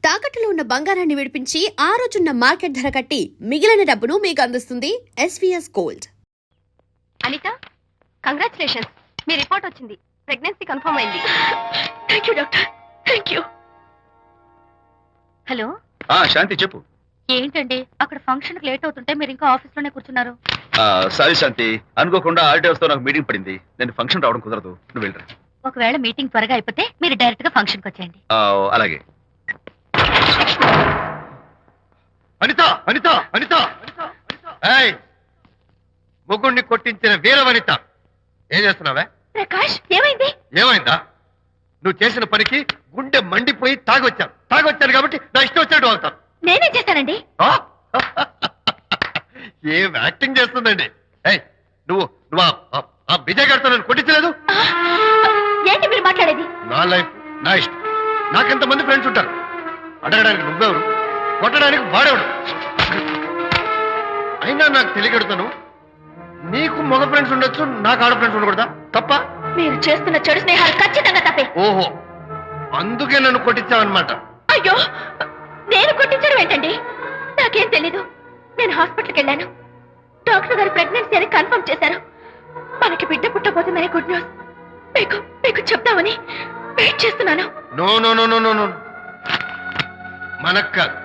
తాకట్టులో ఉన్న బంగారాన్ని విడిపించి ఆ రోజున్న మార్కెట్ ధర కట్టి మిగిలిన డబ్బును మీకు అందిస్తుంది ఎస్వీఎస్ గోల్డ్. అనిత, కంగ్రాచులేషన్స్, మీ రిపోర్ట్ వచ్చింది. ప్రెగ్నెన్సీ కన్ఫర్మ్ అయింది. Thank you doctor, thank you. Hello, Shanti చెప్పు. ఏంటండి అక్కడ ఫంక్షన్ లేట్ అవుతుంటే మీరు ఇంకా ఆఫీస్ లోనే కూర్చున్నారు? సారీ శాంతి, అనుకోకుండా ఆర్డర్స్ తో నాకు మీటింగ్ పడింది. నేను ఫంక్షన్ రావడం కుదరదు, నువ్వు వెళ్ళరా. ఒకవేళ మీటింగ్ త్వరగా అయిపోతే మీరు డైరెక్ట్ గా ఫంక్షన్ కి వచ్చేయండి. అలాగే. అనిత అనిత అనిత, ముగ్గుడిని కొట్టించిన వీర వనిత, ఏం చేస్తున్నావే? ప్రకాష్, ఏమైంది? ఏమైందా? నువ్వు చేసిన పనికి గుండె మండిపోయి తాగొచ్చాను కాబట్టి నా ఇష్టం వచ్చినట్టు అవుతాను. నేనేం చేశానండి? ఏం యాక్టింగ్ చేస్తుందండి. నువ్వు నువ్వు ఆ విజయ్ గారితో నన్ను కొట్టించలేదు. ఏంటి మీరు మాట్లాడేది? నా లైఫ్ నా ఇష్టం. నాకెంతమంది ఫ్రెండ్స్ ఉంటారు. అడగడానికి నువ్వెవరు, కొట్టడానికి వాడేవాడు. అయినా నాకు తెలియగడుతాను, నీకు మగ ఫ్రెండ్స్ ఉండొచ్చు, నాకు ఆడ ఫ్రెండ్స్ ఉండకూడదా? తప్ప? మీరు చేస్తున్న చెడు స్నేహాలు ఖచ్చితంగా తప్పే. ఓహో, అందుకే నన్ను కొట్టించావన్నమాట. అయ్యో, నేను కొట్టించడం ఏంటండి? నాకేం తెలీదు. నేను హాస్పిటల్కి వెళ్ళాను. డాక్టర్ గారు ప్రెగ్నెన్సీ అని కన్ఫర్మ్ చేశారు. మనకి బిడ్డ పుట్టబోతుందనే గుడ్ న్యూస్ మీకు చెప్తామని వెయిట్ చేస్తున్నాను. No no no no no no, మనకు కాదు,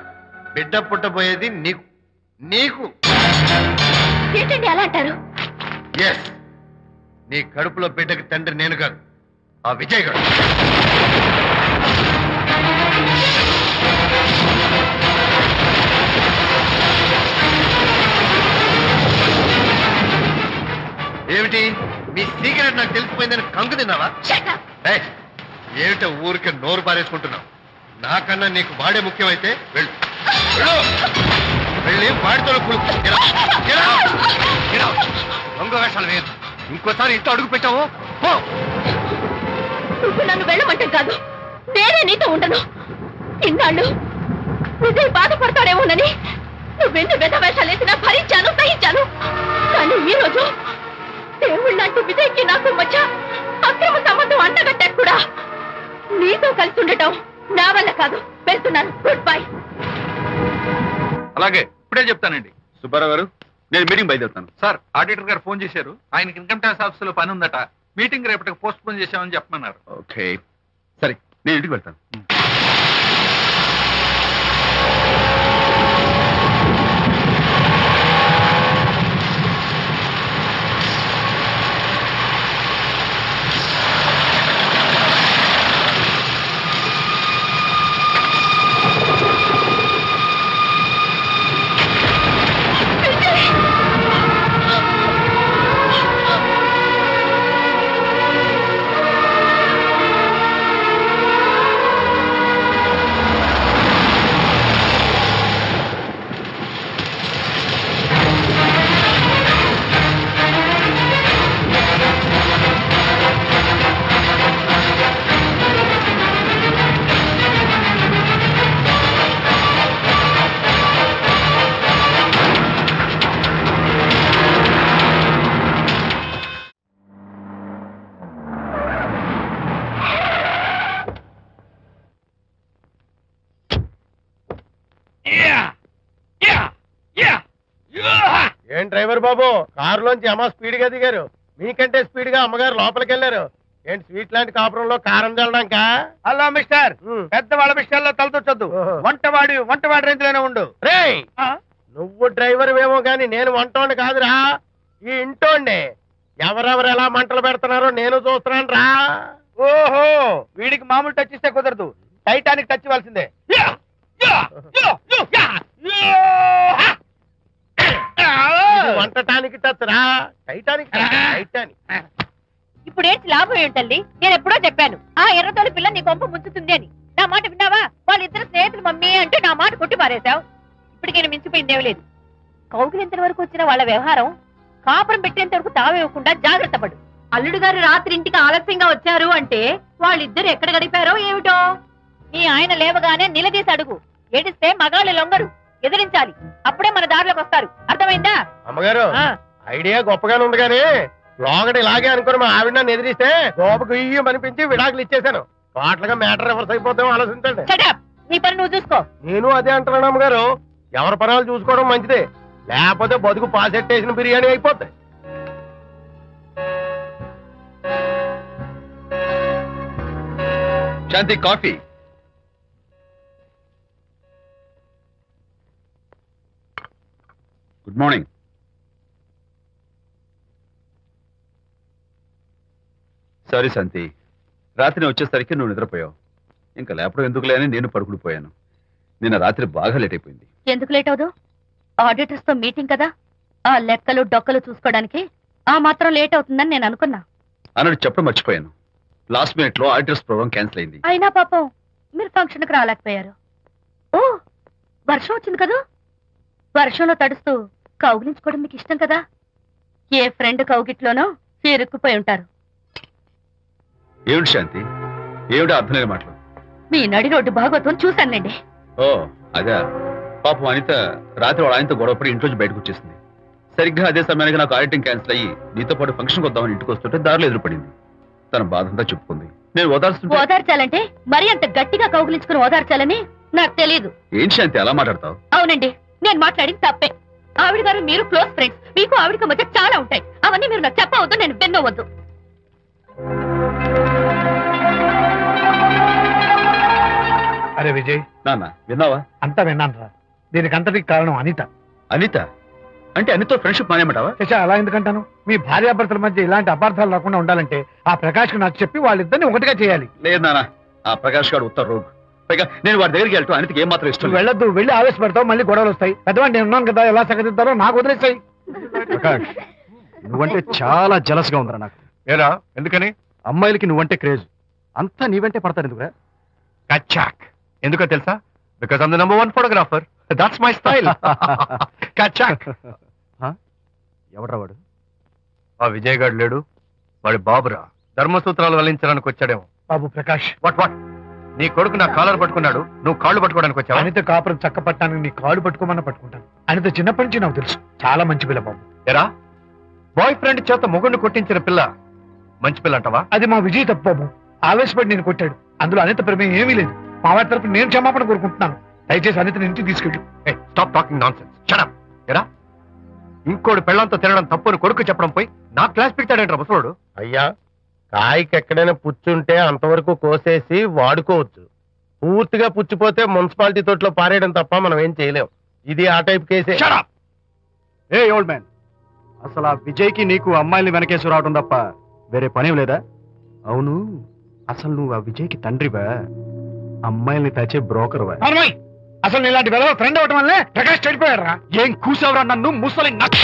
బిడ్డ పుట్టబోయేది నీకు. నీకు ఏంటండి అలా అంటారు? ఎస్, నీ కడుపులో బిడ్డకి తండ్రి నేను కాదు, ఆ విజయ్ గారు. ఏమిటి మీ సీక్రెట్ నాకు తెలిసిపోయిందని కంగు తిన్నావా? ఏమిటో ఊరికే నోరు పారేసుకుంటున్నావు? నాకన్నా నీకు వాడే ముఖ్యమైతే వెళ్ళు, వెళ్ళి వాడితో దొంగ వేషాలు వేయద్దు. ఇంకోసారి ఇంట్లో అడుగు పెట్టావు నువ్వు నన్ను వెళ్ళమంటే కాదు, నేనే నీతో ఉండను. ఇన్నాళ్ళు విజయ్ బాధపడతాడేమోనని నువ్వెన్ని వెధ వేషాలు వేసినా భరించాను, సహించాను. కానీ ఈ రోజు దేవుళ్ళంటూ విజయ్కి నాకు మధ్య అక్రమ సంబంధం అంటగట్టాక కూడా నీతో కలిసి ఉండటం నా వల్ల కాదు. వెళ్తున్నాను, గుడ్ బై. అలాగే, ఇప్పుడే చెప్తానండి. సుబ్బారావు గారు, నేను మీటింగ్ బయలుదేరుతాను. సార్, ఆడిటర్ గారు ఫోన్ చేశారు. ఆయనకి ఇన్కమ్ ట్యాక్స్ ఆఫీస్ లో పని ఉందట. మీటింగ్ రేపటికి పోస్ట్ పోన్ చేశామని చెప్పమన్నారు. ఓకే, సరే, నేను ఇంటికి వెళ్తాను. ఏం డ్రైవర్ బాబు, కారులోంచి అమ్మ స్పీడ్ గా దిగారు. మీకంటే స్పీడ్ గా అమ్మగారు లోపలికి వెళ్ళారు. ఏంటి స్వీట్ లాంటి కాపురంలో కారం చల్లడాక? హలో మిస్టర్, పెద్దవాళ్ళ విషయాల్లో తలదొచ్చొద్దు. వంటవాడి రేంజ్ లోనే ఉండు. రే, నువ్వు డ్రైవర్ ఏమో గాని నేను వంటోండి కాదురా, ఈ ఇంటోండి. ఎవరెవరు ఎలా మంటలు పెడుతున్నారో నేను చూస్తున్నాను రా. ఓహో, వీడికి మామూలు టచ్ ఇస్తే కుదరదు, టైటానిక్ టచ్ ఇవ్వాల్సిందే. వంటటానికి టచ్ రా, టైటానిక్ టైటానిక్. ఇప్పుడు ఏంటి లాభం ఏంటల్లి? నేను ఎప్పుడో చెప్పాను, ఆ ఎర్రతోలి పిల్ల నీ గొంప ముంచుతుంది అని. నా మాట విన్నావా? వాళ్ళిద్దరు స్నేహితులు మమ్మీ అంటే నా మాట కొట్టి పారేశావు. ఇప్పటికైనా మించిపోయిందేం లేదు. కౌగిలింత వరకు వచ్చిన వాళ్ళ వ్యవహారం కాపురం పెట్టేంత వరకు తావేవ్వకుండా జాగ్రత్త పడు. అల్లుడు గారు రాత్రి ఇంటికి ఆలస్యంగా వచ్చారు అంటే వాళ్ళిద్దరు ఎక్కడ గడిపారో ఏమిటో. నీ ఆయన లేవగానే నిలదీసి అడుగు. ఏడిస్తే మగాళ్ళు లొంగరు, ఎదిరించాలి. అప్పుడే మన దారిలోకి వస్తారు. అర్థమైందా? అమ్మగారు, ఐడియా గొప్పగానే ఉంది కానీ లోగడ ఇలాగే అనుకుని మా ఆవిడ నన్ను ఎదిరిస్తే గోపకు ఇయ్యం అనిపించి విడాకులు ఇచ్చేశాను. పాటలుగా మ్యాటర్ రివర్స్ అయిపోతాం, ఆలోచించండి. నీ పని నువ్వు చూసుకో. నేను అదే అంటున్నాను అమ్మగారు. ఎవరి పనాలు చూసుకోవడం మంచిదే, లేకపోతే బతుకు పాసెట్టేసిన బిర్యానీ అయిపోతాయి. శాంతి కాఫీ. Good morning. సారీ శాంతి, రాత్రి వచ్చేసరికి నువ్వు నిద్రపోయావు. ఇంకా లేపడం ఎందుకులే అని నేను పడుకుడిపోయాను. నిన్న రాత్రి బాగా లేట్ అయిపోయింది. ఎందుకు లేట్ అవదు? ఆడిటర్స్ తో మీటింగ్ కదా, ఆ లెక్కలు డొక్కలు చూసుకోవడానికి ఆ మాత్రం లేట్ అవుతుందని నేను అనుకున్నా. అన్నట్టు చెప్పడం మర్చిపోయాను. లాస్ట్ మినిట్ లో ఆడిటర్స్ ప్రోగ్రామ్ క్యాన్సిల్ అయింది. అయినా పాపం మీరు ఫంక్షన్ కి రాలేకపోయారు. ఓ, వర్షం వచ్చింది కదా, వర్షంలో తడుస్తూ కౌగిలించుకోవడం మీకు ఇష్టం కదా. ఏ ఫ్రెండ్ కౌగిట్లోనో ఇరుక్కుపోయి ఉంటారు. ఏమిటి శాంతి, ఏమిటి అర్థం లేని మాటలు? మీ నడి రోడ్డు భాగవతం చూశానండి. ఓ అదే, పాపం అనిత రాత్రి వాళ్ళ ఆయనతో గొడవపడి ఇంట్లోంచి బయటకు వచ్చేసింది. సరిగ్గా అదే సమయానికి నాకు ఆడిటింగ్ క్యాన్సిల్ అయ్యి నీతో పాటు ఫంక్షన్కి వద్దామని ఇంటికి వస్తుంటే దారిలో ఎదురుపడింది. తన బాధంతా చెప్పుకుంది. నేను ఓదార్చాలంటే మరి అంత గట్టిగా కౌగిలించుకుని ఓదార్చాలని నాకు తెలియదు. ఏం శాంతి అలా మాట్లాడతావు? అవునండి, నేను మాట్లాడింది తప్పే. ఆవిడ గారు మీరు క్లోజ్ ఫ్రెండ్స్, మీకు ఆవిడకి మధ్య చాలా ఉంటాయి. అవన్నీ మీరు నాకు చెప్పవద్దు, నేను విన్నవద్దు. అరే విజయ్, నాన్న విన్నావా? అంతా విన్నాను రా. దీనికి అంతటికి కారణం అనిత. అనిత అంటే అనితో ఫ్రెండ్షిప్ మానేమంటావా? శశ, అలా ఎందుకంటాను? మీ భార్యాభర్తల మధ్య ఇలాంటి అపార్థాలు రాకుండా ఉండాలంటే ఆ ప్రకాష్ నాకు చెప్పి వాళ్ళిద్దరిని ఒకటిగా చేయాలి. లేదు నాన్న, ఆ ప్రకాష్ గారు ఉత్తర రోగ్. పైగా నేను వాడి దగ్గరికి వెళ్తాను, అనితకి ఏం మాత్రం ఇష్టం నువ్వు వెళ్ళొద్దు, వెళ్ళి ఆవేశపడతావు, మళ్ళీ గొడవలు వస్తాయి. పెద్దవాడిని నేను ఉన్నాను కదా, ఎలా సగదిద్దారో నాకు వదిలేస్తాయి. ప్రకాష్, నువ్వంటే చాలా జలస్గా ఉందిరా నాకు. ఏరా, ఎందుకని? అమ్మాయిలకి నువ్వంటే క్రేజ్. అంతా నీవంటే పడతారు ఎందుకురా? కచాక్. ఎందుకో తెలుసా? Because I'm the number 1 photographer. That's my style. కచాక్. ఎవడ్రా వాడు? ఆ విజయ్ గారు లేడు, వాడి బాబురా. ధర్మసూత్రాలు వల్లించడానికి వచ్చాడేమో. బాబు ప్రకాష్, వాట్ వాట్? నీ కొడుకు నా కాలర్ పట్టుకున్నాడు, నువ్వు కాళ్ళు పట్టుకోవడానికి వచ్చావా? అనిత కాపురం చక్క పట్టడానికి నీ కాళ్ళు పట్టుకోమన్నా పట్టుకుంటాను. అనిత చిన్నప్పటి నుంచి నాకు తెలుసు, చాలా మంచి పిల్ల బాబు. ఎరా, బాయ్ ఫ్రెండ్ చేత మొగుడిని కొట్టించిన పిల్ల మంచి పిల్ల అంటావా? అది మా విజయ్ తప్పు బాబు. ఆవేశపడి నేను కొట్టాడు. అందులో అనిత ప్రమేయం ఏమీ లేదు. మా వారి తరపు నేను క్షమాపణ కోరుకుంటున్నాను. దయచేసి అనితని ఇంటికి తీసుకెళ్ళు. Stop talking non sense. Shut up. ఎరా, ఇంకోటి పెళ్ళంతో తినడం తప్పుని కొడుకు చెప్పడం పోయి నా క్లాస్ పెడతాడంటారా ముసలోడు? అయ్యా, కాయకి ఎక్కడైనా పుచ్చుంటే అంతవరకు కోసేసి వాడుకోవచ్చు. పూర్తిగా పుచ్చిపోతే మున్సిపాలిటీ తోటలో పారేయడం తప్ప మనం ఏం చేయలేం. ఇది ఆ టైప్ కేసే. Shut up. ఏ ఓల్డ్ మ్యాన్, అసలు ఆ విజయ్కి నీకు అమ్మాయిని వెనకేసి రావడం తప్ప వేరే పనేం లేదా? అవును, అసలు నువ్వు ఆ విజయ్కి తండ్రివా, అమ్మాయిల్ని తెచ్చే బ్రోకర్వా? అసలు ఇలాంటి వెధవ ఫ్రెండ్ అవటం వల్లే ప్రకాష్ చెడిపోయాడు రా. ఏం కూసావురా నన్ను, ముసలి నచ్చ!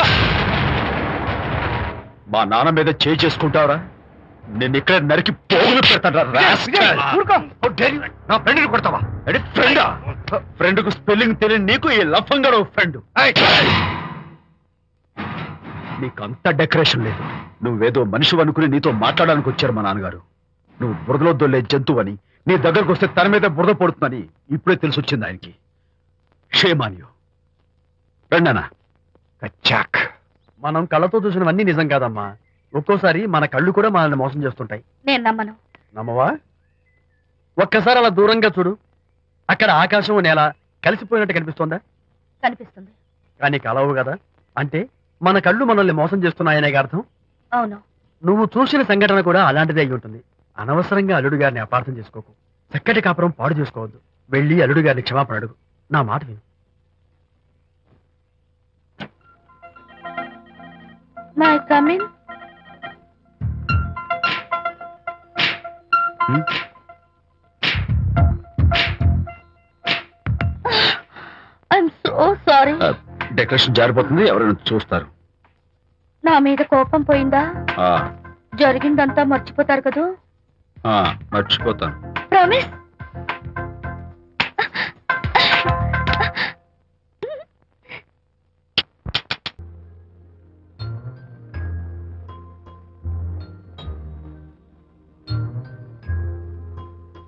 మా నాన్న మీద చేయి చేసుకుంటావరా? నేను ఇక్కడ నరికి పోగులు పెడతాను. నా ఫ్రెండ్ని కొడతావా? ఫ్రెండా? ఫ్రెండ్ కు స్పెల్లింగ్ తెలియని నీకు ఈ లఫంగా ఫ్రెండ్. నీకు అంత డెకరేషన్ లేదు. నువ్వేదో మనిషి అనుకుని నీతో మాట్లాడడానికి వచ్చారు మా నాన్నగారు. నువ్వు బురదలో దొల్లే జంతువు అని, నీ దగ్గరకు వస్తే తన మీద బురద పడుతుందని ఇప్పుడే తెలిసి వచ్చింది ఆయనకి. షేమాన్యో రండనా. కచ్చాక్. మనం కళ్ళతో చూసినవన్నీ నిజం కాదమ్మా. ఒక్కోసారి మన కళ్ళు కూడా మనల్ని మోసం చేస్తుంటాయి. నేను నమ్మను. నమ్మవా? ఒక్కసారి అలా దూరంగా చూడు. అక్కడ ఆకాశం నేల కలిసిపోయినట్టు కనిపిస్తోందా? కనిపిస్తుంది. కానీ కలవు కదా. అంటే మన కళ్ళు మనల్ని మోసం చేస్తున్నాయనే అర్థం. అవును. నువ్వు చూసిన సంఘటన కూడా అలాంటిదే అయి ఉంటుంది. అనవసరంగా అల్లుడు గారిని అపార్థం చేసుకోకు. చక్కటి కాపురం పాడు చేసుకోవద్దు. వెళ్ళి అల్లుడు గారిని క్షమాపణ అడుగు. నా మాట విను. May come in. I'm so sorry. Decoration జారిపోతుంది, ఎవరైనా చూస్తారు. నా మీద కోపం పోయిందా? ఆ, జరిగిందంతా మర్చిపోతారు కదూ? ఆ, మర్చిపోతాను. ప్రామిస్.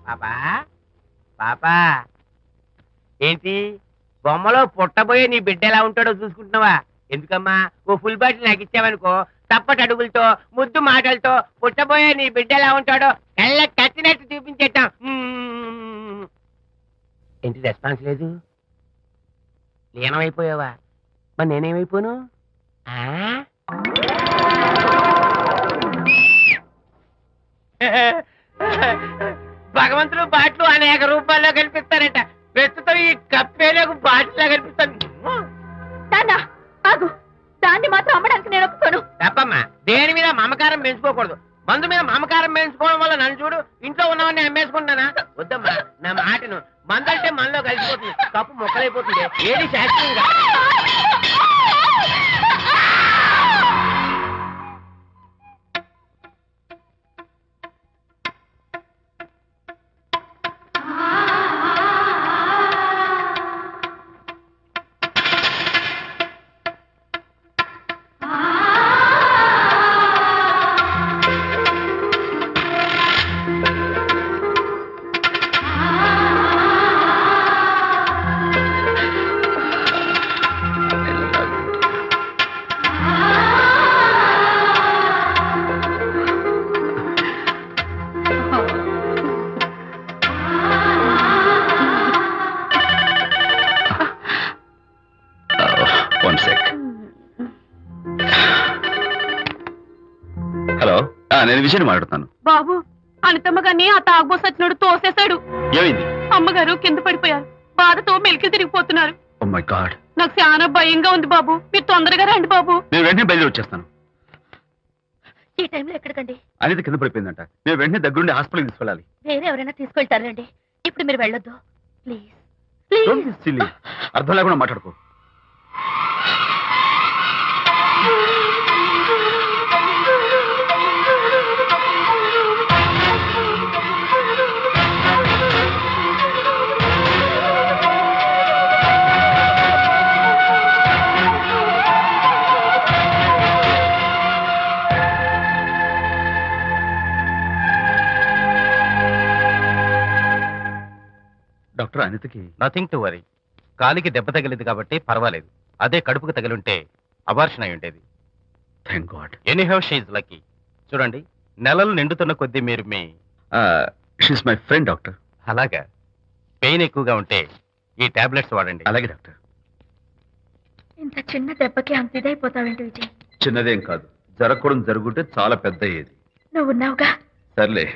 పాపా పాపా, ఏంటి బొమ్మలో పుట్టబోయే నీ బిడ్డ ఎలా ఉంటాడో చూసుకుంటున్నావా? ఎందుకమ్మా, ఓ ఫుల్ బాటిల్ నాకు ఇచ్చావనుకో, తప్పటి అడుగులతో ముద్దు మాటలతో పుట్టబోయే నీ బిడ్డ ఎలా ఉంటాడో కళ్ళ కట్టినట్టు చూపించేటాం. ఏంటి రెస్పాన్స్ లేదు? లీనమైపోయావా? మరి నేనేమైపోను? ఆ? భగవంతుడు బాట్లు అనేక రూపాల్లో కనిపిస్తారట. ప్రస్తుతం ఈ కప్పేలకు బాటిలా కనిపిస్తాను. నాన్న ఆగు, దాన్ని మాత్రం అమ్మడానికి నేను ఒప్పుకోను. తప్పమ్మా, దేని మీద మమకారం పెంచుకోకూడదు. మందు మీద మమకారం పెంచుకోవడం వల్ల నన్ను చూడు, ఇంట్లో ఉన్నవాడిని అమ్మేసుకుంటానా? వద్దమ్మా, నా మాటను. మందు అంటే మనలో కలిసిపోతుంది, కప్పు మొక్కలైపోతుంది. ఏది శాస్త్రీయంగా హలో, నేను విజయ్ మాట్లాడుతాను. బాబు, అనితమ్మ గారిని ఆ తాగుబోసు వచ్చినోడు తోసేశాడు. ఏమైంది? అమ్మగారు కింద పడిపోయారు. బాధతో మెలికి తిరిగిపోతున్నారు. ఓ మై గాడ్, నాకు చాలా భయంగా ఉంది బాబు. మీరు తొందరగా రండి బాబు. నేను వెంటనే బయలుదేరి వచ్చేస్తాను. ఈ టైంలో ఎక్కడికండి? అనేది కింద పడిపోయిందంట. నేను వెంటనే దగ్గరుండి హాస్పిటల్కి తీసుకెళ్ళాలి. వేరే ఎవరైనా తీసుకెళ్తారండి. ఇప్పుడు మీరు వెళ్ళొద్దు ప్లీజ్. Don't be silly. అర్థం లేకుండా మాట్లాడుకో. డాక్టర్, అనితకి నథింగ్ టు వరీ. కాలికి దెబ్బ తగిలింది కాబట్టి పర్వాలేదు. అదే కడుపుకు తగిలింటే అబార్షన్ అయి ఉండేది. Thank God. Anyhow she's lucky. చూడండి, నెలలు నిండుతున్న కొద్దీ మీరు మీ షీస్ మై ఫ్రెండ్ డాక్టర్. అలాగా పెయిన్ ఎక్కువగా ఉంటే ఈ టాబ్లెట్స్ వాడండి. అలాగే డాక్టర్. ఇంత చిన్న దెబ్బకి అంత ఇదైపోతావేంటి విజయ్? చిన్నదేం కాదు, జరగకూడదు జరుగుంటే చాలా పెద్ద అయ్యేది. నువ్వు ఉన్నావుగా. సర్లే,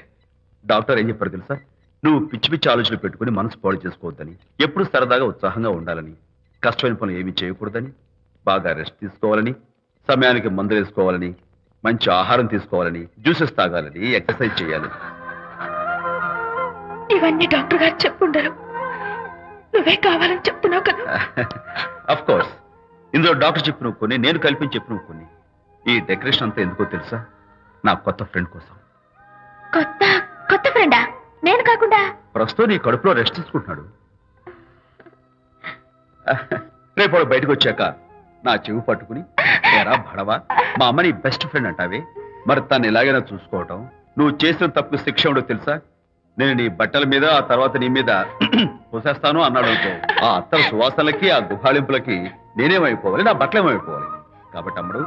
డాక్టర్ ఏం చెప్పారు తెలుసా? నువ్వు పిచ్చి పిచ్చి ఆలోచనలు పెట్టుకుని మనసు పాడు చేసుకోవద్దని, ఎప్పుడు సరదాగా ఉత్సాహంగా ఉండాలని, కష్టమైన పనులు ఏమీ చేయకూడదని, బాగా రెస్ట్ తీసుకోవాలని, సమయానికి మందులు వేసుకోవాలని, మంచి ఆహారం తీసుకోవాలని, జ్యూసెస్ తాగాలని, ఎక్సర్సైజ్ చేయాలి. ఇవన్నీ డాక్టర్ గారు చెప్పుండరు. నువ్వే కావాలని చెప్తున్నావు కదా. అఫ్ కోర్స్, ఇందులో డాక్టర్ చెప్పిన కొన్ని, నేను కల్పించి చెప్పిన కొన్ని. ఈ డెకరేషన్ అంతా ఎందుకో తెలుసా? నా కొత్త ఫ్రెండ్ కోసం. కొత్త కొత్త ఫ్రెండా? నేను కాకుండా? ప్రస్తుతం నీ కడుపులో రెస్ట్ తీసుకుంటున్నాడు. రేపు బయటకు వచ్చాక నా చెవి పట్టుకుని, ఎరా భడవా, మా అమ్మ నీ బెస్ట్ ఫ్రెండ్ అంటావే, మరి తను ఎలాగైనా చూసుకోవటం, నువ్వు చేసిన తప్పుకు శిక్ష ఉండో తెలుసా? నేను నీ బట్టల మీద, ఆ తర్వాత నీ మీద పోసేస్తాను అన్నాడు అనుకో, ఆ అత్తల సువాసనలకి, ఆ గుహాళింపులకి నేనేమైపోవాలి, నా బట్టలేమైపోవాలి. కాబట్టి అమ్మడు,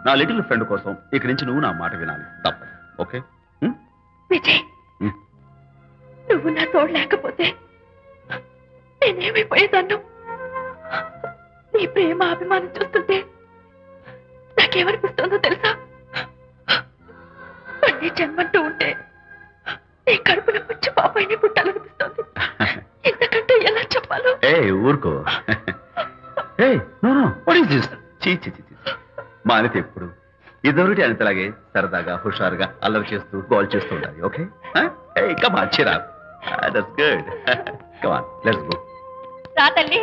నా లిటిల్ ఫ్రెండ్ కోసం ఇక్కడి నుంచి నువ్వు నా మాట వినాలి, తప్పదు. ఓకే? విజయ్, నువ్వు నా తోడు లేకపోతే నేనేమైపోయేదాన్ను. నీ ప్రేమ అభిమానం చూస్తుంటే నాకేమనిపిస్తుందో తెలుసా? మళ్ళీ జన్మంటూ ఉంటే నీ కడుపున వచ్చి పాపాయిని పుట్టాలనిపిస్తుంది. ఎందుకంటే ఎలా చెప్పాలో. ఏ ఊరుకో. ఏ no no, what is this? చీ చీ చీ. మా అనిత ఎప్పుడు ఇదొకటి అనితలాగే సరదాగా, హుషారుగా అల్లరి చేస్తూ, గోల్ చేస్తూ ఉండాలి. Okay? Come on, cheer up. That's good. Come on, let's go. రా తల్లి.